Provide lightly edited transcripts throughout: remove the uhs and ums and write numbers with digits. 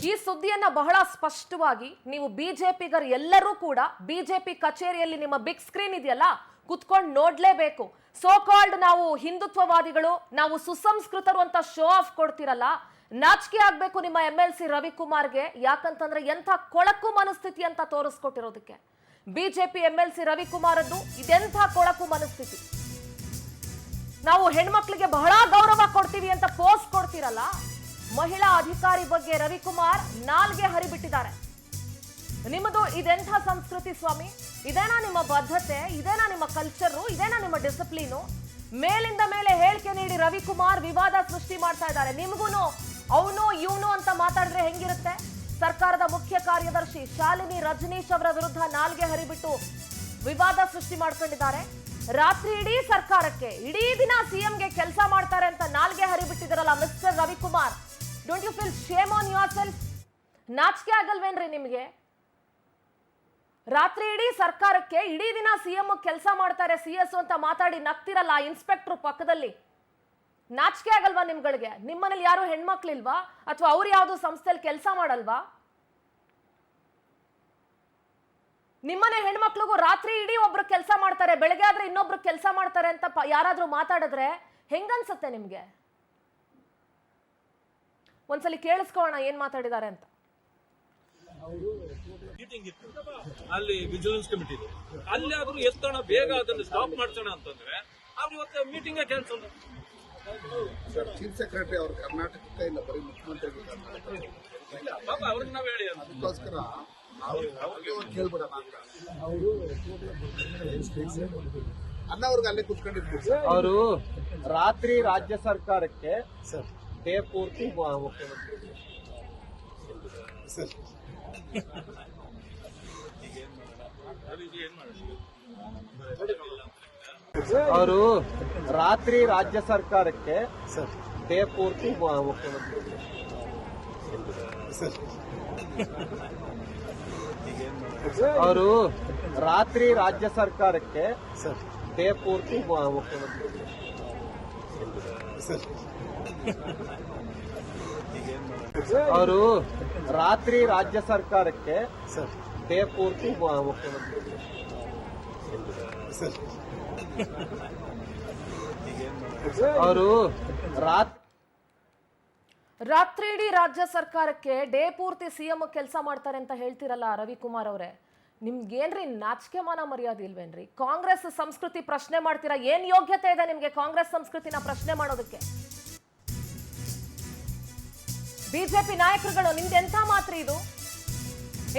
ಈ ಸುದ್ದಿಯನ್ನ ಬಹಳ ಸ್ಪಷ್ಟವಾಗಿ ನೀವು ಬಿಜೆಪಿಗರು ಎಲ್ಲರೂ ಕೂಡ ಬಿಜೆಪಿ ಕಚೇರಿಯಲ್ಲಿ ನಿಮ್ಮ ಬಿಗ್ ಸ್ಕ್ರೀನ್ ಇದೆಯಲ್ಲ ಕುತ್ಕೊಂಡು ನೋಡ್ಲೇಬೇಕು. ಸೋ ಕಾಲ್ಡ್ ನಾವು ಹಿಂದುತ್ವವಾದಿಗಳು, ನಾವು ಸುಸಂಸ್ಕೃತರು ಅಂತ ಶೋ ಆಫ್ ಕೊಡ್ತಿರಲ್ಲ, ನಾಚಿಕೆ ಆಗ್ಬೇಕು ನಿಮ್ಮ MLC ರವಿಕುಮಾರ್ಗೆ. ಯಾಕಂತಂದ್ರೆ ಎಂಥ ಕೊಳಕು ಮನಸ್ಥಿತಿ ಅಂತ ತೋರಿಸ್ಕೊಟ್ಟಿರೋದಕ್ಕೆ ಬಿಜೆಪಿ MLC ರವಿಕುಮಾರದ್ದು ಇದೆಂಥ ಕೊಳಕು ಮನಸ್ಥಿತಿ. ನಾವು ಹೆಣ್ಮಕ್ಳಿಗೆ ಬಹಳ ಗೌರವ ಕೊಡ್ತೀವಿ ಅಂತ ಪೋಸ್ಟ್ ಕೊಡ್ತಿರಲ್ಲ, ಮಹಿಳಾ ಅಧಿಕಾರಿ ಬಗ್ಗೆ ರವಿಕುಮಾರ್ ನಾಲ್ಗೆ ಹರಿಬಿಟ್ಟಿದ್ದಾರೆ. ನಿಮ್ಮದು ಇದೆಂಥ ಸಂಸ್ಕೃತಿ ಸ್ವಾಮಿ? ಇದೇನಾ ನಿಮ್ಮ ಬದ್ಧತೆ? ಇದೇನಾ ನಿಮ್ಮ ಕಲ್ಚರು? ಇದೇನಾ ನಿಮ್ಮ ಡಿಸಿಪ್ಲಿನು? ಮೇಲಿಂದ ಮೇಲೆ ಹೇಳಿಕೆ ನೀಡಿ ರವಿಕುಮಾರ್ ವಿವಾದ ಸೃಷ್ಟಿ ಮಾಡ್ತಾ ಇದ್ದಾರೆ. ನಿಮಗೂನು ಅವನು ಇವನು ಅಂತ ಮಾತಾಡಿದ್ರೆ ಹೆಂಗಿರುತ್ತೆ? ಸರ್ಕಾರದ ಮುಖ್ಯ ಕಾರ್ಯದರ್ಶಿ ಶಾಲಿನಿ ರಜನೀಶ್ ಅವರ ವಿರುದ್ಧ ನಾಲ್ಗೆ ಹರಿಬಿಟ್ಟು ವಿವಾದ ಸೃಷ್ಟಿ ಮಾಡ್ಕೊಂಡಿದ್ದಾರೆ. ರಾತ್ರಿ ಇಡೀ ಸರ್ಕಾರಕ್ಕೆ, ಇಡೀ ದಿನ CMಗೆ ಕೆಲಸ ಮಾಡ್ತಾರೆ ಅಂತ ನಾಲ್ಗೆ ಹರಿಬಿಟ್ಟಿದಾರಲ್ಲ mister Ravikumar. Don't you feel shame on yourself? ನಾಚಿಕೆ ಆಗಲ್ವೇನ್ರಿ ನಿಮಗೆ? ರಾತ್ರಿ ಇಡೀ ಸರ್ಕಾರಕ್ಕೆ, ಇಡೀ ದಿನ CM ಕೆಲಸ ಮಾಡ್ತಾರೆ CS ಅಂತ ಮಾತಾಡಿ ನಗ್ತಿರಲ್ಲ ಇನ್ಸ್ಪೆಕ್ಟರ್ ಪಕ್ಕದಲ್ಲಿ. ನಾಚಿಕೆ ಆಗಲ್ವಾ ನಿಮ್ಗಳಿಗೆ? ನಿಮ್ಮನೇಲಿ ಯಾರು ಹೆಣ್ಮಕ್ಳಿಲ್ವಾ? ಅಥವಾ ಅವ್ರು ಯಾವ್ದು ಸಂಸ್ಥೆಯಲ್ಲಿ ಕೆಲಸ ಮಾಡಲ್ವಾ? ನಿಮ್ಮನೆ ಹೆಣ್ಮಕ್ಳಿಗೂ ರಾತ್ರಿ ಇಡೀ ಒಬ್ರು ಕೆಲಸ ಮಾಡ್ತಾರೆ, ಬೆಳಗ್ಗೆ ಆದ್ರೆ ಇನ್ನೊಬ್ರು ಕೆಲಸ ಮಾಡ್ತಾರೆ ಅಂತ ಯಾರಾದ್ರೂ ಮಾತಾಡಿದ್ರೆ ಹೆಂಗನ್ಸುತ್ತೆ ನಿಮ್ಗೆ? ಒಂದ್ಸಲಿ ಕೇಳಿಸ್ಕೊಳ್ಳೋಣ ಏನ್ ಮಾತಾಡಿದ್ದಾರೆ ಅಂತ. ಮೀಟಿಂಗ್ ಇತ್ತು ಅಲ್ಲಿ ವಿಜಿಲೆನ್ಸ್ ಕಮಿಟಿ, ಅಲ್ಲಿ ಆದ್ರೂ ಎತ್ತೋಣ ಬೇಗ ಅದನ್ನು ಸ್ಟಾಪ್ ಮಾಡ್ಸೋಣ ಅಂತಂದ್ರೆ ಅವ್ರು ಇವತ್ತು meeting cancel. Sir, chief secretary ಅವರು ಕರ್ನಾಟಕಕ್ಕೆ ಇಲ್ಲ, ಬರೀ ಮುಖ್ಯಮಂತ್ರಿ ಇಲ್ಲ ಪಾಪ ಅವ್ರಿಗೆ ನಾವ್ ಹೇಳಿ ಅದಕ್ಕೋಸ್ಕರ ಕೇಳ್ಬಿಡೋಣ ಅಂತ ಅನ್ನವ್ರಿಗೆ ಅಲ್ಲೇ ಕುತ್ಕೊಂಡಿರ್ತೀವಿ. ಅವರು ರಾತ್ರಿ ರಾಜ್ಯ ಸರ್ಕಾರಕ್ಕೆ ಡೇ ಪೂರ್ತಿ ಮುಖ್ಯಮಂತ್ರಿ ಅವರು ರಾತ್ರಿ ರಾಜ್ಯ ಸರ್ಕಾರಕ್ಕೆ ಡೇ ಪೂರ್ತಿ ಮುಖ್ಯಮಂತ್ರಿ ಅವರು ರಾತ್ರಿ ರಾಜ್ಯ ಸರ್ಕಾರಕ್ಕೆ ಡೇ ಪೂರ್ತಿ ಮುಖ್ಯಮಂತ್ರಿ ಅವರು ರಾತ್ರಿ ರಾಜ್ಯ ಸರ್ಕಾರಕ್ಕೆ ಡೇ ಪೂರ್ತಿ ಮುಖ್ಯಮಂತ್ರಿ ಅವರು ರಾತ್ರಿ ಇಡೀ ರಾಜ್ಯ ಸರ್ಕಾರಕ್ಕೆ ಡೇ ಪೂರ್ತಿ CM ಕೆಲಸ ಮಾಡ್ತಾರೆ ಅಂತ ಹೇಳ್ತಿರಲ್ಲ ರವಿಕುಮಾರ್ ಅವರೇ, ನಿಮ್ಗೇನ್ರಿ ನಾಚಿಕೆ ಮಾನ ಮರ್ಯಾದೆ ಇಲ್ವೇನ್ರಿ? ಕಾಂಗ್ರೆಸ್ ಸಂಸ್ಕೃತಿ ಪ್ರಶ್ನೆ ಮಾಡ್ತೀರಾ? ಏನ್ ಯೋಗ್ಯತೆ ಇದೆ ನಿಮ್ಗೆ ಕಾಂಗ್ರೆಸ್ ಸಂಸ್ಕೃತಿನ ಪ್ರಶ್ನೆ ಮಾಡೋದಕ್ಕೆ? ಬಿಜೆಪಿ ನಾಯಕರುಗಳು ನಿಮ್ದು ಎಂಥ ಮಾತ್ರ ಇದು?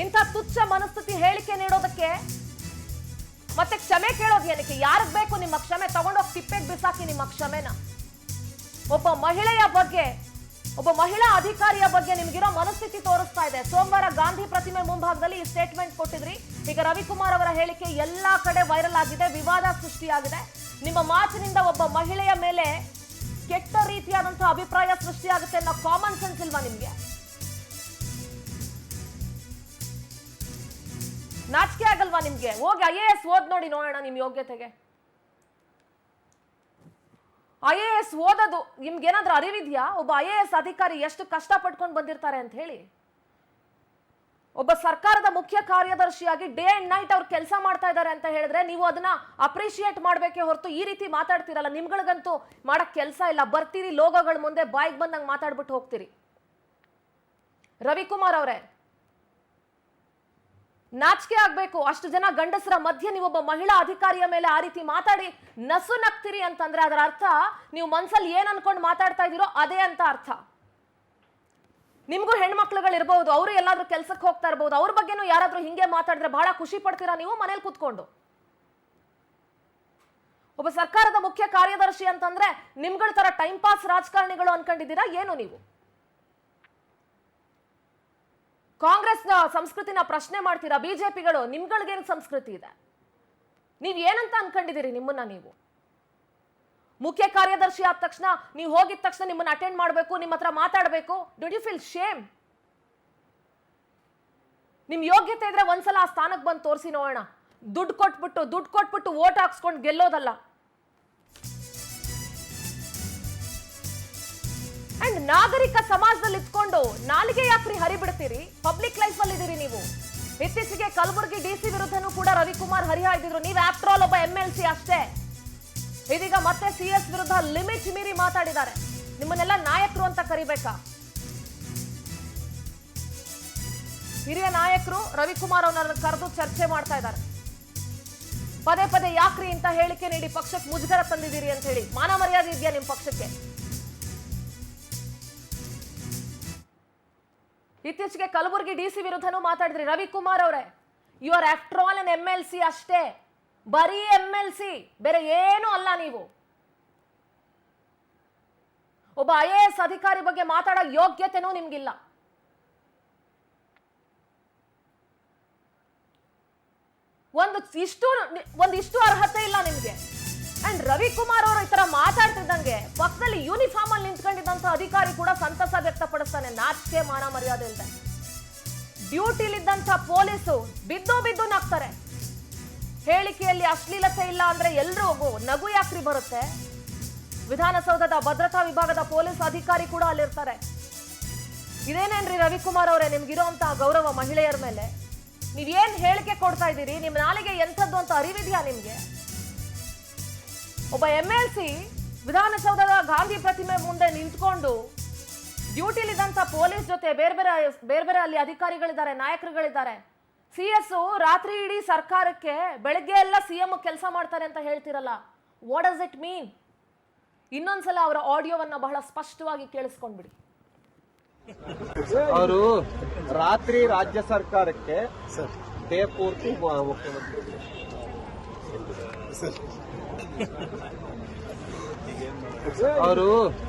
ಇಂಥ ತುಚ್ಛ ಮನಸ್ಥಿತಿ ಹೇಳಿಕೆ ನೀಡೋದಕ್ಕೆ ಮತ್ತೆ ಕ್ಷಮೆ ಕೇಳೋದು ಏನಕ್ಕೆ? ಯಾರಿಗ್ ಬೇಕು ನಿಮ್ಮ ಕ್ಷಮೆ? ತಗೊಂಡೋಗಿ ತಿಪ್ಪೆಗೆ ಬಿಸಾಕಿ ನಿಮ್ಮ ಕ್ಷಮೆನ. ಒಬ್ಬ ಮಹಿಳೆಯ ಬಗ್ಗೆ, ಒಬ್ಬ ಮಹಿಳಾ ಅಧಿಕಾರಿಯ ಬಗ್ಗೆ ನಿಮ್ಗಿರೋ ಮನಸ್ಥಿತಿ ತೋರಿಸ್ತಾ ಇದೆ. ಸೋಮವಾರ ಗಾಂಧಿ ಪ್ರತಿಮೆ ಮುಂಭಾಗದಲ್ಲಿ ಈ ಸ್ಟೇಟ್ಮೆಂಟ್ ಕೊಟ್ಟಿದ್ರಿ. ಈಗ ರವಿಕುಮಾರ್ ಅವರ ಹೇಳಿಕೆ ಎಲ್ಲಾ ಕಡೆ ವೈರಲ್ ಆಗಿದೆ, ವಿವಾದ ಸೃಷ್ಟಿಯಾಗಿದೆ. ನಿಮ್ಮ ಮಾತಿನಿಂದ ಒಬ್ಬ ಮಹಿಳೆಯ ಮೇಲೆ ಕೆಟ್ಟ ರೀತಿಯಾದಂತಹ ಅಭಿಪ್ರಾಯ ಸೃಷ್ಟಿಯಾಗುತ್ತೆ ಅನ್ನೋ ಕಾಮನ್ ಸೆನ್ಸ್ ಇಲ್ವಾ ನಿಮ್ಗೆ? ನಾಚಿಕೆ ಆಗಲ್ವಾ ನಿಮ್ಗೆ? ಹೋಗಿ IAS ಓದ್ ನೋಡಿ ನೋಡೋಣ ನಿಮ್ ಯೋಗ್ಯತೆಗೆ. IAS ಓದೋದು ನಿಮ್ಗೇನಾದ್ರೂ ಅರಿವಿದ್ಯಾ? ಒಬ್ಬ IAS ಅಧಿಕಾರಿ ಎಷ್ಟು ಕಷ್ಟ ಪಟ್ಕೊಂಡು ಬಂದಿರ್ತಾರೆ ಅಂತ ಹೇಳಿ. ಒಬ್ಬ ಸರ್ಕಾರದ ಮುಖ್ಯ ಕಾರ್ಯದರ್ಶಿಯಾಗಿ ಡೇ ಅಂಡ್ ನೈಟ್ ಅವ್ರು ಕೆಲಸ ಮಾಡ್ತಾ ಇದ್ದಾರೆ ಅಂತ ಹೇಳಿದ್ರೆ ನೀವು ಅದನ್ನ ಅಪ್ರಿಶಿಯೇಟ್ ಮಾಡ್ಬೇಕೆ ಹೊರತು ಈ ರೀತಿ ಮಾತಾಡ್ತಿರಲ್ಲ. ನಿಮ್ಗಳಿಗಂತೂ ಮಾಡಕ್ ಕೆಲಸ ಇಲ್ಲ, ಬರ್ತೀರಿ ಲೋಗೋಗಳ ಮುಂದೆ ಬಾಯಿಗೆ ಬಂದಂಗೆ ಮಾತಾಡ್ಬಿಟ್ಟು ಹೋಗ್ತೀರಿ. ರವಿಕುಮಾರ್ ಅವರೇ, ನಾಚಿಕೆ ಆಗ್ಬೇಕು. ಅಷ್ಟು ಜನ ಗಂಡಸರ ಮಧ್ಯೆ ನೀವೊಬ್ಬ ಮಹಿಳಾ ಅಧಿಕಾರಿಯ ಮೇಲೆ ಆ ರೀತಿ ಮಾತಾಡಿ ನಸು ನಗ್ತೀರಿ ಅಂತಂದ್ರೆ ಅದರ ಅರ್ಥ ನೀವು ಮನ್ಸಲ್ಲಿ ಏನ್ ಅನ್ಕೊಂಡು ಮಾತಾಡ್ತಾ ಇದೀರೋ ಅದೇ ಅಂತ ಅರ್ಥ. ನಿಮ್ಗೂ ಹೆಣ್ಮಕ್ಳುಗಳು ಇರಬಹುದು, ಅವರು ಎಲ್ಲಾದ್ರೂ ಕೆಲ್ಸಕ್ಕೆ ಹೋಗ್ತಾ ಇರಬಹುದು, ಅವ್ರ ಬಗ್ಗೆನೂ ಯಾರಾದ್ರೂ ಹಿಂಗೆ ಮಾತಾಡಿದ್ರೆ ಬಹಳ ಖುಷಿ ಪಡ್ತೀರಾ ನೀವು ಮನೇಲಿ ಕೂತ್ಕೊಂಡು? ಒಬ್ಬ ಸರ್ಕಾರದ ಮುಖ್ಯ ಕಾರ್ಯದರ್ಶಿ ಅಂತಂದ್ರೆ ನಿಮ್ಗಳ ತರ ಟೈಮ್ ಪಾಸ್ ರಾಜಕಾರಣಿಗಳು ಅನ್ಕೊಂಡಿದ್ದೀರಾ ಏನು ನೀವು? ಕಾಂಗ್ರೆಸ್ನ ಸಂಸ್ಕೃತಿನ ಪ್ರಶ್ನೆ ಮಾಡ್ತೀರಾ ಬಿಜೆಪಿಗಳು. ನಿಮ್ಗಳಿಗೇನು ಸಂಸ್ಕೃತಿ ಇದೆ? ನೀವ್ ಏನಂತ ಅನ್ಕೊಂಡಿದ್ದೀರಿ ನಿಮ್ಮನ್ನ? ನೀವು ಮುಖ್ಯ ಕಾರ್ಯದರ್ಶಿ ಆದ ತಕ್ಷಣ, ನೀವು ಹೋಗಿದ ತಕ್ಷಣ ನಿಮ್ಮನ್ನ ಅಟೆಂಡ್ ಮಾಡಬೇಕು, ನಿಮ್ಮ ಹತ್ರ ಮಾತಾಡಬೇಕು. Don't you feel shame? ನಿಮ್ ಯೋಗ್ಯತೆ ಇದ್ರೆ ಒಂದ್ಸಲ ಆ ಸ್ಥಾನಕ್ಕೆ ಬಂದು ತೋರಿಸಿ ನೋಡೋಣ. ದುಡ್ಡು ಕೊಟ್ಬಿಟ್ಟು ವೋಟ್ ಹಾಕ್ಸ್ಕೊಂಡು ಗೆಲ್ಲೋದಲ್ಲ. ಅಂಡ್ ನಾಗರಿಕ ಸಮಾಜದಲ್ಲಿ ಇಟ್ಕೊಂಡು ನಾಲಿಗೆ ಯಾಕ್ರಿ ಹರಿಬಿಡ್ತೀರಿ? ಪಬ್ಲಿಕ್ ಲೈಫ್ ಅಲ್ಲಿ ಇದೀರಿ ನೀವು. ಇತ್ತೀಚೆಗೆ ಕಲಬುರಗಿ ಡಿಸಿ ವಿರುದ್ಧನೂ ಕೂಡ ರವಿಕುಮಾರ್ ಹರಿಹಾಯ್ದಿದ್ರು. ನೀವು ಆಫ್ಟರ್ ಆಲ್ ಒಬ್ಬ MLC ಅಷ್ಟೇ. ಇದೀಗ ಮತ್ತೆ CS ವಿರುದ್ಧ ಲಿಮಿಟ್ ಮೀರಿ ಮಾತಾಡಿದ್ದಾರೆ. ನಿಮ್ಮನ್ನೆಲ್ಲ ನಾಯಕರು ಅಂತ ಕರಿಬೇಕಾ? ಹಿರಿಯ ನಾಯಕರು ರವಿಕುಮಾರ್ ಅವರನ್ನ ಕರೆದು ಚರ್ಚೆ ಮಾಡ್ತಾ ಇದ್ದಾರೆ. ಪದೇ ಪದೇ ಯಾಕ್ರಿ ಅಂತ ಹೇಳಿಕೆ ನೀಡಿ ಪಕ್ಷಕ್ಕೆ ಮುಜುಗರ ತಂದಿದ್ದೀರಿ ಅಂತ ಹೇಳಿ. ಮಾನ ಮರ್ಯಾದೆ ಇದೆಯಾ ನಿಮ್ ಪಕ್ಷಕ್ಕೆ? ಇತ್ತೀಚೆಗೆ ಕಲಬುರಗಿ ಡಿಸಿ ವಿರುದ್ಧನೂ ಮಾತಾಡಿದ್ರಿ. ರವಿಕುಮಾರ್ ಅವರೇ, you are after all an MLC ಅಷ್ಟೇ, ಬರೀ MLC, ಬೇರೆ ಏನೂ ಅಲ್ಲ ನೀವು. ಒಬ್ಬ IAS ಅಧಿಕಾರಿ ಬಗ್ಗೆ ಮಾತಾಡೋ ಯೋಗ್ಯತೆನೂ ನಿಮ್ಗಿಲ್ಲ. ಒಂದಿಷ್ಟು ಅರ್ಹತೆ ಇಲ್ಲ ನಿಮ್ಗೆ. ಅಂಡ್ ರವಿಕುಮಾರ್ ಅವರು ಈ ತರ ಮಾತಾಡ್ತಿದ್ದಂಗೆ ಪಕ್ಕದಲ್ಲಿ ಯೂನಿಫಾರ್ಮ್ ಅಲ್ಲಿ ನಿಂತ್ಕೊಂಡಿದ್ದಂತ ಅಧಿಕಾರಿ ಕೂಡ ಸಂತಸ ವ್ಯಕ್ತಪಡಿಸ್ತಾನೆ. ನಾಚಿಕೆ ಮಾನ ಮರ್ಯಾದೆ ಇಲ್ಲದೆ ಡ್ಯೂಟಿಲಿದ್ದಂತ ಪೊಲೀಸು ಬಿದ್ದು ನಗ್ತಾರೆ. ಹೇಳಿಕೆಯಲ್ಲಿ ಅಶ್ಲೀಲತೆ ಇಲ್ಲ ಅಂದ್ರೆ ಎಲ್ರಿಗೂ ನಗು ಯಾಕ್ರಿ ಬರುತ್ತೆ? ವಿಧಾನಸೌಧದ ಭದ್ರತಾ ವಿಭಾಗದ ಪೊಲೀಸ್ ಅಧಿಕಾರಿ ಕೂಡ ಅಲ್ಲಿರ್ತಾರೆ. ಇದೇನೇನ್ರಿ ರವಿಕುಮಾರ್ ಅವರೇ ನಿಮ್ಗಿರೋಂತ ಗೌರವ ಮಹಿಳೆಯರ ಮೇಲೆ? ನೀವೇನ್ ಹೇಳಿಕೆ ಕೊಡ್ತಾ ಇದ್ದೀರಿ? ನಿಮ್ ನಾಲಿಗೆ ಎಂಥದ್ದು ಅಂತ ಅರಿವಿದ್ಯಾ ನಿಮ್ಗೆ? ಒಬ್ಬ MLC ವಿಧಾನಸೌಧದ ಗಾಂಧಿ ಪ್ರತಿಮೆ ಮುಂದೆ ನಿಂತ್ಕೊಂಡು ಡ್ಯೂಟಿಲಿದ್ದಂತ ಪೊಲೀಸ್ ಜೊತೆ ಬೇರೆ ಅಲ್ಲಿ ಅಧಿಕಾರಿಗಳಿದ್ದಾರೆ, ನಾಯಕರುಗಳಿದ್ದಾರೆ. CS ರಾತ್ರಿ ಇಡೀ ಸರ್ಕಾರಕ್ಕೆ ಬೆಳಗ್ಗೆ ಎಲ್ಲ CM ಕೆಲಸ ಮಾಡ್ತಾರೆ ಅಂತ ಹೇಳ್ತಿರಲ್ಲ, ವಾಟ್ ಡಸ್ ಇಟ್ ಮೀನ್? ಇನ್ನೊಂದ್ಸಲ ಅವರ ಆಡಿಯೋವನ್ನ ಬಹಳ ಸ್ಪಷ್ಟವಾಗಿ ಕೇಳಿಸ್ಕೊಂಡ್ಬಿಡಿ. ಅವರು ರಾತ್ರಿ ರಾಜ್ಯ ಸರ್ಕಾರಕ್ಕೆ ಡೇ ಪೂರ್ತಿ ಮುಖ್ಯಮಂತ್ರಿ. ಅವರು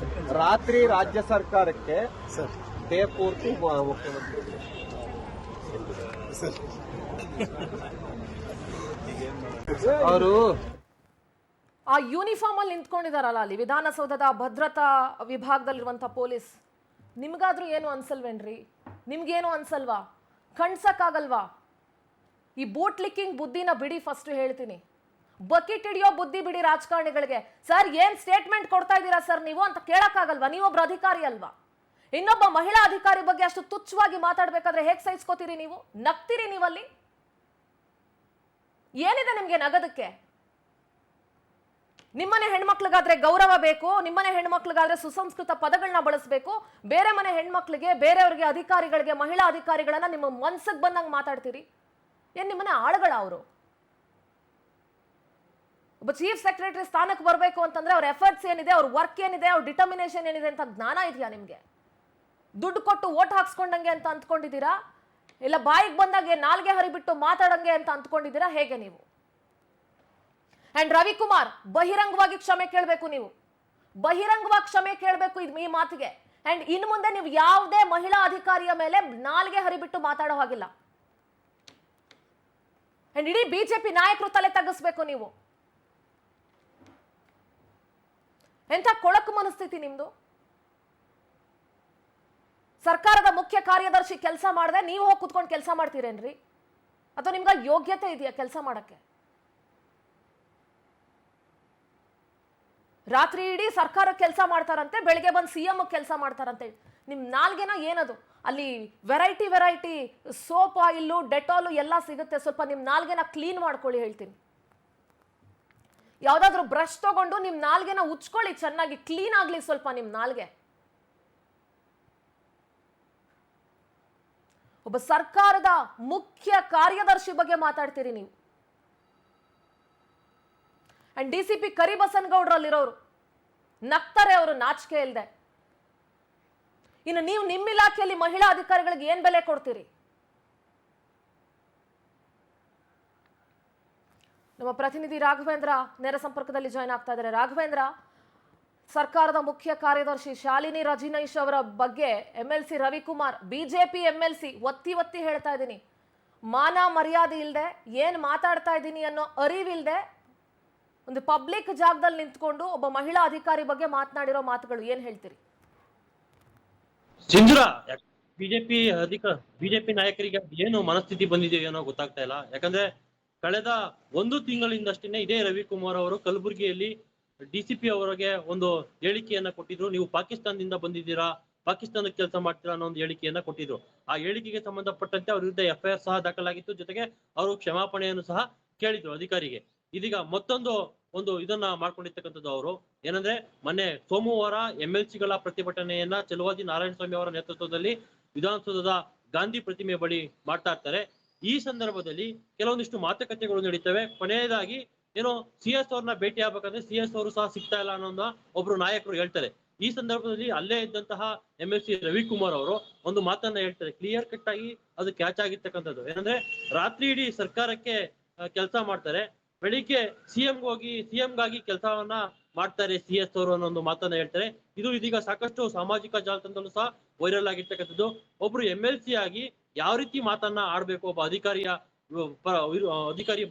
ರಾತ್ರಿ ರಾಜ್ಯ ಸರ್ಕಾರಕ್ಕೆ ಡೇ ಪೂರ್ತಿ ಮುಖ್ಯಮಂತ್ರಿ. ಅವರು ಆ ಯೂನಿಫಾರ್ಮ್ ಅಲ್ಲಿ ನಿಂತ್ಕೊಂಡಿದಾರಲ್ಲ ಅಲ್ಲಿ ವಿಧಾನಸೌಧದ ಭದ್ರತಾ ವಿಭಾಗದಲ್ಲಿರುವಂತ ಪೊಲೀಸ್, ನಿಮ್ಗಾದ್ರೂ ಏನು ಅನ್ಸಲ್ವೇನ್ರಿ? ನಿಮ್ಗೇನು ಅನ್ಸಲ್ವಾ? ಕಣ್ಸಕ್ಕಾಗಲ್ವಾ? ಈ ಬೂಟ್ ಲಿಕ್ಕಿಂಗ್ ಬುದ್ಧಿನ ಬಿಡಿ. ಫಸ್ಟ್ ಹೇಳ್ತೀನಿ, ಬಕೆಟ್ ಹಿಡಿಯೋ ಬುದ್ಧಿ ಬಿಡಿ ರಾಜಕಾರಣಿಗಳಿಗೆ. ಸರ್ ಏನ್ ಸ್ಟೇಟ್ಮೆಂಟ್ ಕೊಡ್ತಾ ಇದ್ದೀರಾ ಸರ್ ನೀವು ಅಂತ ಕೇಳಕ್ಕಾಗಲ್ವಾ? ನೀವೊಬ್ರು ಅಧಿಕಾರಿ ಅಲ್ವಾ? ಇನ್ನೊಬ್ಬ ಮಹಿಳಾ ಅಧಿಕಾರಿ ಬಗ್ಗೆ ಅಷ್ಟು ತುಚ್ಛವಾಗಿ ಮಾತಾಡ್ಬೇಕಾದ್ರೆ ಹೇಗ್ ಸಹಿಸ್ಕೋತೀರಿ ನೀವು? ನಗ್ತೀರಿ ನೀವಲ್ಲಿ? ಏನಿದೆ ನಿಮ್ಗೆ ನಗದಕ್ಕೆ? ನಿಮ್ಮನೆ ಹೆಣ್ಮಕ್ಳಿಗಾದ್ರೆ ಗೌರವ ಬೇಕು, ನಿಮ್ಮನೆ ಹೆಣ್ಮಕ್ಳಿಗಾದ್ರೆ ಸುಸಂಸ್ಕೃತ ಪದಗಳನ್ನ ಬಳಸಬೇಕು. ಬೇರೆ ಮನೆ ಹೆಣ್ಮಕ್ಳಿಗೆ, ಬೇರೆಯವ್ರಿಗೆ, ಅಧಿಕಾರಿಗಳಿಗೆ, ಮಹಿಳಾ ಅಧಿಕಾರಿಗಳನ್ನ ನಿಮ್ಮ ಮನ್ಸಿಗೆ ಬಂದಂಗೆ ಮಾತಾಡ್ತೀರಿ. ಏನ್ ನಿಮ್ಮನೆ ಆಳುಗಳ ಅವರು? ಒಬ್ಬ ಚೀಫ್ ಸೆಕ್ರೆಟರಿ ಸ್ಥಾನಕ್ಕೆ ಬರಬೇಕು ಅಂತಂದ್ರೆ ಅವ್ರ ಎಫರ್ಟ್ಸ್ ಏನಿದೆ, ಅವ್ರ ವರ್ಕ್ ಏನಿದೆ, ಅವ್ರ ಡಿಟರ್ಮಿನೇಷನ್ ಏನಿದೆ ಅಂತ ಜ್ಞಾನ ಇದೆಯಾ ನಿಮ್ಗೆ? ದುಡ್ಡು ಕೊಟ್ಟು ಓಟ್ ಹಾಕ್ಸ್ಕೊಂಡಂಗೆ ಅಂತ ಅಂದ್ಕೊಂಡಿದ್ದೀರಾ? ಇಲ್ಲ ಬಾಯಿಗೆ ಬಂದಾಗೆ ನಾಲ್ಗೆ ಹರಿಬಿಟ್ಟು ಮಾತಾಡಂಗೆ ಅಂತ ಅಂದ್ಕೊಂಡಿದ್ದೀರಾ? ಹೇಗೆ ನೀವು? ಅಂಡ್ ರವಿಕುಮಾರ್ ಬಹಿರಂಗವಾಗಿ ಕ್ಷಮೆ ಕೇಳಬೇಕು. ನೀವು ಬಹಿರಂಗವಾಗಿ ಕ್ಷಮೆ ಕೇಳಬೇಕು ಈ ಮಾತಿಗೆ. ಅಂಡ್ ಇನ್ನು ಮುಂದೆ ನೀವು ಯಾವುದೇ ಮಹಿಳಾ ಅಧಿಕಾರಿಯ ಮೇಲೆ ನಾಲ್ಗೆ ಹರಿಬಿಟ್ಟು ಮಾತಾಡೋ ಹಾಗಿಲ್ಲ. ಅಂಡ್ ಇಡೀ ಬಿಜೆಪಿ ನಾಯಕರು ತಲೆ ತಗ್ಗಿಸ್ಬೇಕು ನೀವು. ಎಂಥ ಕೊಳಕು ಮನಸ್ಥಿತಿ ನಿಮ್ದು? ಸರ್ಕಾರದ ಮುಖ್ಯ ಕಾರ್ಯದರ್ಶಿ ಕೆಲಸ ಮಾಡದೆ ನೀವು ಹೋಗಿ ಕುತ್ಕೊಂಡು ಕೆಲಸ ಮಾಡ್ತೀರೇನ್ರಿ? ಅಥವಾ ನಿಮ್ಗೆ ಯೋಗ್ಯತೆ ಇದೆಯಾ ಕೆಲಸ ಮಾಡಕ್ಕೆ? ರಾತ್ರಿ ಇಡೀ ಸರ್ಕಾರ ಕೆಲಸ ಮಾಡ್ತಾರಂತೆ, ಬೆಳಿಗ್ಗೆ ಬಂದು CM ಕೆಲಸ ಮಾಡ್ತಾರಂತೆ. ನಿಮ್ ನಾಲ್ಗೆನ ಏನದು? ಅಲ್ಲಿ ವೆರೈಟಿ ಸೋಪ್ ಆಯಿಲ್, ಡೆಟಾಲು ಎಲ್ಲ ಸಿಗುತ್ತೆ. ಸ್ವಲ್ಪ ನಿಮ್ ನಾಲ್ಗೆನ ಕ್ಲೀನ್ ಮಾಡ್ಕೊಳ್ಳಿ ಹೇಳ್ತೀನಿ. ಯಾವ್ದಾದ್ರು ಬ್ರಷ್ ತಗೊಂಡು ನಿಮ್ ನಾಲ್ಗೆನ ಉಚ್ಕೊಳ್ಳಿ, ಚೆನ್ನಾಗಿ ಕ್ಲೀನ್ ಆಗ್ಲಿ ಸ್ವಲ್ಪ ನಿಮ್ ನಾಲ್ಗೆ. ಒಬ್ಬ ಸರ್ಕಾರದ ಮುಖ್ಯ ಕಾರ್ಯದರ್ಶಿ ಬಗ್ಗೆ ಮಾತಾಡ್ತೀರಿ ನೀವು. ಅಂಡ್ DCP ಕರಿಬಸನಗೌಡರಲ್ಲಿರೋರು ನಗ್ತಾರೆ, ಅವರು ನಾಚಿಕೆ ಇಲ್ಲದೆ. ಇನ್ನು ನೀವು ನಿಮ್ಮ ಇಲಾಖೆಯಲ್ಲಿ ಮಹಿಳಾ ಅಧಿಕಾರಿಗಳಿಗೆ ಏನ್ ಬೆಲೆ ಕೊಡ್ತೀರಿ? ನಮ್ಮ ಪ್ರತಿನಿಧಿ ರಾಘವೇಂದ್ರ ನೇರ ಸಂಪರ್ಕದಲ್ಲಿ ಜಾಯ್ನ್ ಆಗ್ತಾ ಇದ್ದಾರೆ. ರಾಘವೇಂದ್ರ, ಸರ್ಕಾರದ ಮುಖ್ಯ ಕಾರ್ಯದರ್ಶಿ ಶಾಲಿನಿ ರಜನೀಶ್ ಅವರ ಬಗ್ಗೆ MLC ರವಿಕುಮಾರ್, ಬಿಜೆಪಿ MLC, ಒತ್ತಿ ಹೇಳ್ತಾ ಇದ್ದೀನಿ, ಮಾನ ಮರ್ಯಾದೆ ಇಲ್ಲದೆ, ಏನ್ ಮಾತಾಡ್ತಾ ಇದ್ದೀನಿ ಅನ್ನೋ ಅರಿವಿಲ್ಲದೆ ಒಂದು ಪಬ್ಲಿಕ್ ಜಾಗದಲ್ಲಿ ನಿಂತ್ಕೊಂಡು ಒಬ್ಬ ಮಹಿಳಾ ಅಧಿಕಾರಿ ಬಗ್ಗೆ ಮಾತನಾಡಿರೋ ಮಾತುಗಳು ಏನ್ ಹೇಳ್ತೀರಿ? ಸಿಂಧುರ, ಬಿಜೆಪಿ ನಾಯಕರಿಗೆ ಏನು ಮನಸ್ಥಿತಿ ಬಂದಿದೆ ಏನೋ ಗೊತ್ತಾಗ್ತಾ ಇಲ್ಲ. ಯಾಕಂದ್ರೆ ಕಳೆದ 1 ತಿಂಗಳಿಂದಷ್ಟೇ ಇದೇ ರವಿಕುಮಾರ್ ಅವರು ಕಲಬುರಗಿಯಲ್ಲಿ DCP ಅವರಿಗೆ ಒಂದು ಹೇಳಿಕೆಯನ್ನ ಕೊಟ್ಟಿದ್ರು, ನೀವು ಪಾಕಿಸ್ತಾನದಿಂದ ಬಂದಿದ್ದೀರಾ, ಪಾಕಿಸ್ತಾನಕ್ಕೆ ಕೆಲಸ ಮಾಡ್ತೀರಾ ಅನ್ನೋ ಒಂದು ಹೇಳಿಕೆಯನ್ನ ಕೊಟ್ಟಿದ್ರು. ಆ ಹೇಳಿಕೆಗೆ ಸಂಬಂಧಪಟ್ಟಂತೆ ಅವ್ರ ವಿರುದ್ಧ FIR ಸಹ ದಾಖಲಾಗಿತ್ತು, ಜೊತೆಗೆ ಅವರು ಕ್ಷಮಾಪಣೆಯನ್ನು ಸಹ ಕೇಳಿದ್ರು ಅಧಿಕಾರಿಗೆ. ಇದೀಗ ಮತ್ತೊಂದು ಇದನ್ನ ಮಾಡ್ಕೊಂಡಿರ್ತಕ್ಕಂಥದ್ದು ಅವರು ಏನಂದ್ರೆ, ಮೊನ್ನೆ ಸೋಮವಾರ MLC ಗಳ ಪ್ರತಿಭಟನೆಯನ್ನ ಚಲುವಾದಿ ನಾರಾಯಣಸ್ವಾಮಿ ಅವರ ನೇತೃತ್ವದಲ್ಲಿ ವಿಧಾನಸೌಧದ ಗಾಂಧಿ ಪ್ರತಿಮೆ ಬಳಿ ಮಾಡ್ತಾ ಇರ್ತಾರೆ. ಈ ಸಂದರ್ಭದಲ್ಲಿ ಕೆಲವೊಂದಿಷ್ಟು ಮಾತುಕತೆಗಳು ನಡೀತವೆ. ಕೊನೆಯದಾಗಿ ಏನೋ CS ಅವ್ರನ್ನ ಭೇಟಿ ಆಗ್ಬೇಕಂದ್ರೆ CS ಅವರು ಸಹ ಸಿಗ್ತಾ ಇಲ್ಲ ಅನ್ನೋದನ್ನ ಒಬ್ರು ನಾಯಕರು ಹೇಳ್ತಾರೆ. ಈ ಸಂದರ್ಭದಲ್ಲಿ ಅಲ್ಲೇ ಇದ್ದಂತಹ MLC ರವಿಕುಮಾರ್ ಅವರು ಒಂದು ಮಾತನ್ನ ಹೇಳ್ತಾರೆ, ಕ್ಲಿಯರ್ ಕಟ್ ಆಗಿ ಅದು ಕ್ಯಾಚ್ ಆಗಿರ್ತಕ್ಕಂಥದ್ದು. ಏನಂದ್ರೆ, ರಾತ್ರಿ ಇಡೀ ಸರ್ಕಾರಕ್ಕೆ ಕೆಲಸ ಮಾಡ್ತಾರೆ, ಬೆಳಿಗ್ಗೆ CM ಗಾಗಿ ಕೆಲಸವನ್ನ ಮಾಡ್ತಾರೆ CS ಅವರು ಅನ್ನೋ ಒಂದು ಮಾತನ್ನ ಹೇಳ್ತಾರೆ. ಇದು ಇದೀಗ ಸಾಕಷ್ಟು ಸಾಮಾಜಿಕ ಜಾಲತಾಣದಲ್ಲೂ ಸಹ ವೈರಲ್ ಆಗಿರ್ತಕ್ಕಂಥದ್ದು. ಒಬ್ರು MLC ಆಗಿ ಯಾವ ರೀತಿ ಮಾತನ್ನ ಆಡ್ಬೇಕು ಒಬ್ಬ ಅಧಿಕಾರಿಯ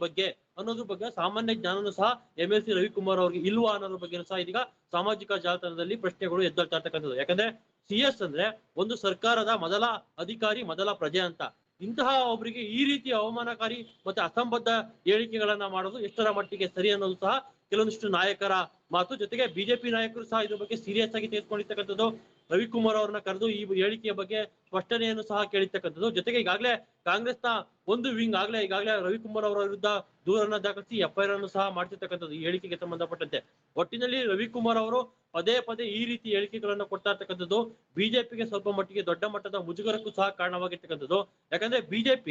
ಬಗ್ಗೆ ಅನ್ನೋದ್ರ ಬಗ್ಗೆ ಸಾಮಾನ್ಯ ಜ್ಞಾನನೂ ಸಹ MLC ರವಿಕುಮಾರ್ ಅವ್ರಿಗೆ ಇಲ್ವಾ ಅನ್ನೋದ್ರ ಬಗ್ಗೆ ಸಹ ಇದೀಗ ಸಾಮಾಜಿಕ ಜಾಲತಾಣದಲ್ಲಿ ಪ್ರಶ್ನೆಗಳು ಎದ್ದೇಳ್ತಾ ಇರ್ತಕ್ಕಂಥದ್ದು. ಯಾಕಂದ್ರೆ CS ಅಂದ್ರೆ ಒಂದು ಸರ್ಕಾರದ ಮೊದಲ ಅಧಿಕಾರಿ, ಮೊದಲ ಪ್ರಜೆ ಅಂತ. ಇಂತಹ ಒಬ್ಬರಿಗೆ ಈ ರೀತಿಯ ಅವಮಾನಕಾರಿ ಮತ್ತೆ ಅಸಂಬದ್ಧ ಹೇಳಿಕೆಗಳನ್ನ ಮಾಡೋದು ಎಷ್ಟರ ಮಟ್ಟಿಗೆ ಸರಿ ಅನ್ನೋದು ಸಹ ಕೆಲವೊಂದಿಷ್ಟು ನಾಯಕರ ಮಾತು. ಜೊತೆಗೆ BJP ನಾಯಕರು ಸಹ ಇದ್ರ ಬಗ್ಗೆ ಸೀರಿಯಸ್ ಆಗಿ ತೆಗೆದುಕೊಂಡಿರ್ತಕ್ಕಂಥದ್ದು. ರವಿಕುಮಾರ್ ಅವ್ರನ್ನ ಕರೆದು ಈ ಹೇಳಿಕೆಯ ಬಗ್ಗೆ ಸ್ಪಷ್ಟನೆಯನ್ನು ಸಹ ಕೇಳಿರ್ತಕ್ಕಂಥದ್ದು. ಜೊತೆಗೆ ಈಗಾಗಲೇ ಕಾಂಗ್ರೆಸ್ನ ಒಂದು ವಿಂಗ್ ಈಗಾಗಲೇ ರವಿಕುಮಾರ್ ಅವರ ವಿರುದ್ಧ ದೂರನ್ನ ದಾಖಲಿಸಿ FIR ಅನ್ನು ಸಹ ಮಾಡ್ತಿರ್ತಕ್ಕಂಥದ್ದು ಈ ಹೇಳಿಕೆಗೆ ಸಂಬಂಧಪಟ್ಟಂತೆ. ಒಟ್ಟಿನಲ್ಲಿ ರವಿಕುಮಾರ್ ಅವರು ಪದೇ ಪದೇ ಈ ರೀತಿ ಹೇಳಿಕೆಗಳನ್ನ ಕೊಡ್ತಾ ಇರ್ತಕ್ಕಂಥದ್ದು ಬಿಜೆಪಿಗೆ ಸ್ವಲ್ಪ ಮಟ್ಟಿಗೆ ದೊಡ್ಡ ಮಟ್ಟದ ಮುಜುಗರಕ್ಕೂ ಸಹ ಕಾರಣವಾಗಿರ್ತಕ್ಕಂಥದ್ದು. ಯಾಕಂದ್ರೆ BJP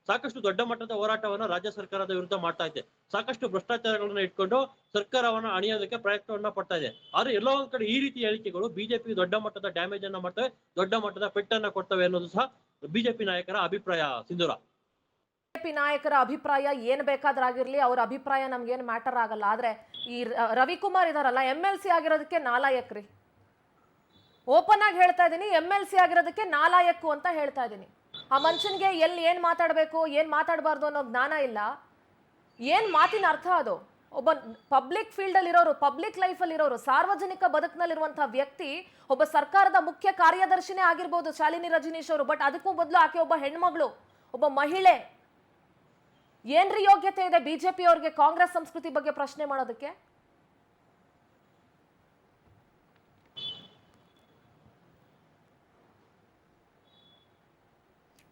ಸಾಕಷ್ಟು ದೊಡ್ಡ ಮಟ್ಟದ ಹೋರಾಟವನ್ನ ರಾಜ್ಯ ಸರ್ಕಾರದ ವಿರುದ್ಧ ಮಾಡ್ತಾ ಇದೆ. ಸಾಕಷ್ಟು ಭ್ರಷ್ಟಾಚಾರಗಳನ್ನ ಇಟ್ಕೊಂಡು ಸರ್ಕಾರವನ್ನ ಅಣಿಯೋದಕ್ಕೆ ಪ್ರಯತ್ನವನ್ನ ಪಡ್ತಾ ಇದೆ. ಆದ್ರೆ ಎಲ್ಲೋ ಒಂದ್ ಕಡೆ ಈ ರೀತಿ ಹೇಳಿಕೆಗಳು ಬಿಜೆಪಿ ದೊಡ್ಡ ಮಟ್ಟದ ಡ್ಯಾಮೇಜ್ ಅನ್ನ ಮಾಡ್ತವೆ, ದೊಡ್ಡ ಮಟ್ಟದ ಪೆಟ್ಟನ್ನ ಕೊಡ್ತವೆ ಅನ್ನೋದು ಸಹ ಬಿಜೆಪಿ ನಾಯಕರ ಅಭಿಪ್ರಾಯ. ಸಿಂಧೂರ, ಬಿಜೆಪಿ ನಾಯಕರ ಅಭಿಪ್ರಾಯ ಏನ್ ಬೇಕಾದ್ರಾಗಿರ್ಲಿ, ಅವ್ರ ಅಭಿಪ್ರಾಯ ನಮ್ಗೇನ್ ಮ್ಯಾಟರ್ ಆಗಲ್ಲ. ಆದ್ರೆ ಈ ರವಿಕುಮಾರ್ ಇದಾರಲ್ಲ, MLC ಆಗಿರೋದಕ್ಕೆ ನಾಲಾಯಕ್ರಿ. ಓಪನ್ ಆಗಿ ಹೇಳ್ತಾ ಇದೀನಿ, MLC ಆಗಿರೋದಕ್ಕೆ ನಾಲಾಯಕ್ಕು ಅಂತ ಹೇಳ್ತಾ ಇದೀನಿ. ಆ ಮನುಷ್ಯನ್ಗೆ ಎಲ್ಲಿ ಏನ್ ಮಾತಾಡ್ಬೇಕು, ಏನ್ ಮಾತಾಡಬಾರ್ದು ಅನ್ನೋ ಜ್ಞಾನ ಇಲ್ಲ. ಏನ್ ಮಾತಿನ ಅರ್ಥ ಅದು? ಒಬ್ಬ ಪಬ್ಲಿಕ್ ಫೀಲ್ಡ್ ಅಲ್ಲಿ ಇರೋರು, ಪಬ್ಲಿಕ್ ಲೈಫ್ ಅಲ್ಲಿ ಇರೋರು, ಸಾರ್ವಜನಿಕ ಬದುಕಿನಲ್ಲಿರುವಂತಹ ವ್ಯಕ್ತಿ ಒಬ್ಬ ಸರ್ಕಾರದ ಮುಖ್ಯ ಕಾರ್ಯದರ್ಶಿನೇ ಆಗಿರ್ಬೋದು ಶಾಲಿನಿ ರಜನೀಶ್ ಅವರು. ಬಟ್ ಅದಕ್ಕೂ ಬದಲು ಆಕೆ ಒಬ್ಬ ಹೆಣ್ಮಗಳು, ಒಬ್ಬ ಮಹಿಳೆ. ಏನ್ರಿ ಯೋಗ್ಯತೆ ಇದೆ ಬಿಜೆಪಿ ಅವ್ರಿಗೆ ಕಾಂಗ್ರೆಸ್ ಸಂಸ್ಕೃತಿ ಬಗ್ಗೆ ಪ್ರಶ್ನೆ ಮಾಡೋದಕ್ಕೆ?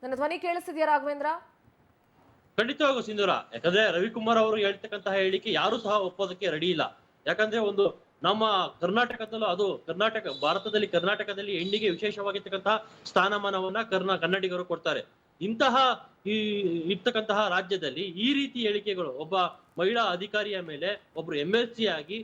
ನನ್ನ ಧ್ವನಿ ಕೇಳಿಸ್ತಿದ್ಯಾ ರಾಘವೇಂದ್ರ? ಖಂಡಿತವಾಗೂ ಸಿಂಧೂರ. ಯಾಕಂದ್ರೆ ರವಿಕುಮಾರ್ ಅವರು ಹೇಳ್ತಕ್ಕಂತಹ ಹೇಳಿಕೆ ಯಾರು ಸಹ ಒಪ್ಪೋದಕ್ಕೆ ರೆಡಿ ಇಲ್ಲ. ಯಾಕಂದ್ರೆ ಒಂದು ನಮ್ಮ ಕರ್ನಾಟಕದಲ್ಲೂ, ಅದು ಭಾರತದಲ್ಲಿ ಕರ್ನಾಟಕದಲ್ಲಿ ಹೆಣ್ಣಿಗೆ ವಿಶೇಷವಾಗಿರ್ತಕ್ಕಂತಹ ಸ್ಥಾನಮಾನವನ್ನ ಕನ್ನಡಿಗರು ಕೊಡ್ತಾರೆ. ಇಂತಹ ಇರ್ತಕ್ಕಂತಹ ರಾಜ್ಯದಲ್ಲಿ ಈ ರೀತಿ ಹೇಳಿಕೆಗಳು ಒಬ್ಬ ಮಹಿಳಾ ಅಧಿಕಾರಿಯ ಮೇಲೆ ಒಬ್ರು MLC ಆಗಿ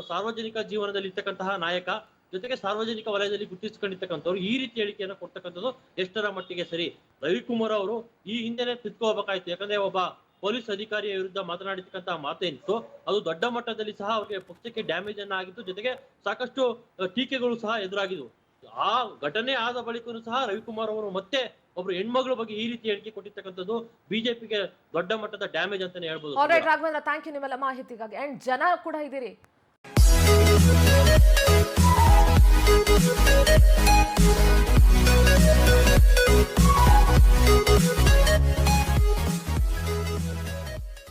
ಸಾರ್ವಜನಿಕ ಜೀವನದಲ್ಲಿ ಇರ್ತಕ್ಕಂತಹ ನಾಯಕ, ಜೊತೆಗೆ ಸಾರ್ವಜನಿಕ ವಲಯದಲ್ಲಿ ಗುರುತಿಸಿಕೊಂಡಿರ್ತಕ್ಕಂಥವ್ರು ಈ ರೀತಿ ಹೇಳಿಕೆಯನ್ನು ಕೊಡ್ತಕ್ಕಂಥದ್ದು ಎಷ್ಟರ ಮಟ್ಟಿಗೆ ಸರಿ? ರವಿಕುಮಾರ್ ಅವರು ಈ ಹಿಂದೆನೆ ತಿದ್ಕೋಬೇಕಾಯ್ತು. ಯಾಕಂದ್ರೆ ಒಬ್ಬ ಪೊಲೀಸ್ ಅಧಿಕಾರಿಯ ವಿರುದ್ಧ ಮಾತನಾಡಿರ್ತಕ್ಕಂತಹ ಮಾತೇನಿತ್ತು ಅದು ದೊಡ್ಡ ಮಟ್ಟದಲ್ಲಿ ಸಹ ಅವರಿಗೆ ಪಕ್ಷಕ್ಕೆ ಡ್ಯಾಮೇಜ್ ಅನ್ನ ಆಗಿತ್ತು. ಜೊತೆಗೆ ಸಾಕಷ್ಟು ಟೀಕೆಗಳು ಸಹ ಎದುರಾಗಿದ್ವು. ಆ ಘಟನೆ ಆದ ಬಳಿಕೂ ಸಹ ರವಿಕುಮಾರ್ ಅವರು ಮತ್ತೆ ಒಬ್ರು ಹೆಣ್ಮಗಳ ಬಗ್ಗೆ ಈ ರೀತಿ ಹೇಳಿಕೆ ಕೊಟ್ಟಿರ್ತಕ್ಕಂಥದ್ದು ಬಿಜೆಪಿಗೆ ದೊಡ್ಡ ಮಟ್ಟದ ಡ್ಯಾಮೇಜ್ ಅಂತಾನೆ ಹೇಳ್ಬೋದು. ರಾಘವೇಂದ್ರ, ಥ್ಯಾಂಕ್ ಯು ನಿಮ್ಮೆಲ್ಲ ಮಾಹಿತಿಗಾಗಿ. ಅಂಡ್ ಜನ ಕೂಡ ಇದ್ದೀರಿ.